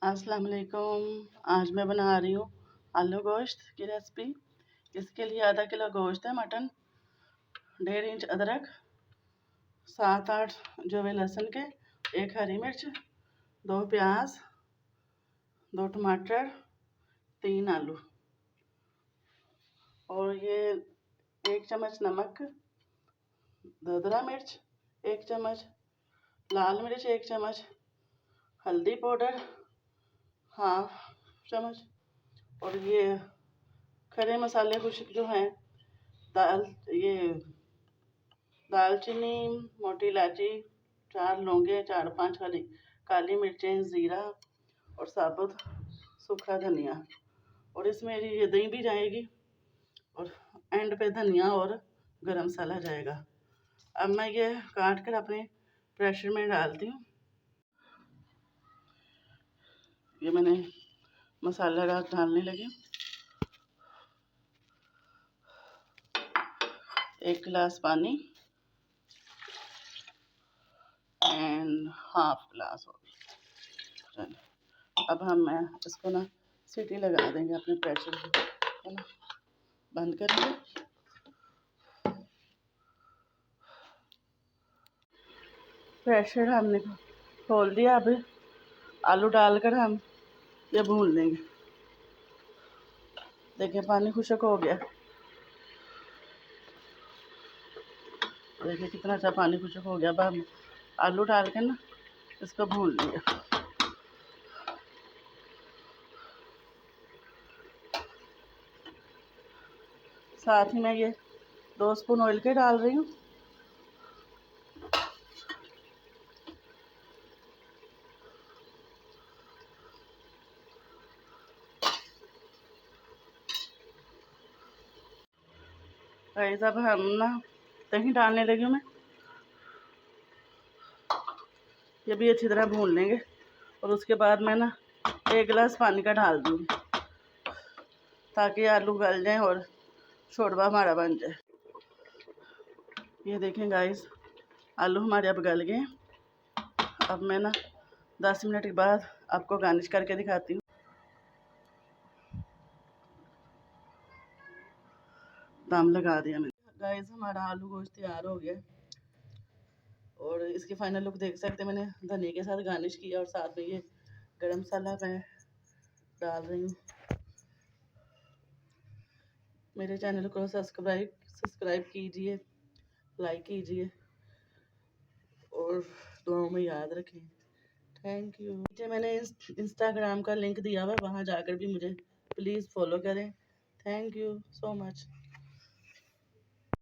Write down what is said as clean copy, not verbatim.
अस्सलाम वालेकुम। आज मैं बना रही हूँ आलू गोश्त की रेसिपी। इसके लिए आधा किलो गोश्त है मटन, 1.5 इंच अदरक, 7-8 जवे लहसुन के, 1 हरी मिर्च, 2 प्याज, 2 टमाटर, 3 आलू और ये 1 चम्मच नमक, धदरा मिर्च 1 चम्मच, लाल मिर्च 1 चम्मच, हल्दी पाउडर 1/2 चम्मच और ये खड़े मसाले कुछ जो हैं दालचीनी, मोटी इलायची, 4 लौंगे, 4-5 काली मिर्चें, ज़ीरा और साबुत सूखा धनिया। और इसमें ये दही भी जाएगी और एंड पे धनिया और गरम मसाला जाएगा। अब मैं ये काट कर अपने प्रेशर में डालती हूँ। ये मैंने मसाला डालने लगी। 1 गिलास पानी एंड 1/2 गिलास और। अब मैं इसको ना सीटी लगा देंगे अपने प्रेशर को ना बंद करेंगे। प्रेशर हमने खोल दिया। अब आलू डालकर हम ये भून लेंगे। देखिए पानी खुशक हो गया। देखिए कितना अच्छा पानी खुशक हो गया। अब हम आलू डाल के ना इसको भून लेंगे। साथ ही मैं ये 2 स्पून ऑयल के डाल रही हूँ। गाइस अब हम ना दही डालने लगी हूँ मैं। ये भी अच्छी तरह भून लेंगे और उसके बाद मैं ना 1 गिलास पानी का डाल दूँगी ताकि आलू गल जाएं और शोरबा हमारा बन जाए। ये देखें गाइस आलू हमारे अब गल गए। अब मैं ना 10 मिनट के बाद आपको गार्निश करके दिखाती हूँ। दम लगा दिया मैंने। गाइस हमारा आलू गोश्त तैयार हो गया और इसकी फाइनल लुक देख सकते हैं। मैंने धनिया के साथ गार्निश किया और साथ में ये गरम मसाला मैं डाल रही हूँ। मेरे चैनल को सब्सक्राइब कीजिए, लाइक कीजिए और दुआओं में याद रखें। Thank you. नीचे मैंने इंस्टाग्राम का लिंक दिया हुआ है, वहाँ जाकर भी मुझे प्लीज़ फॉलो करें। Thank you so much.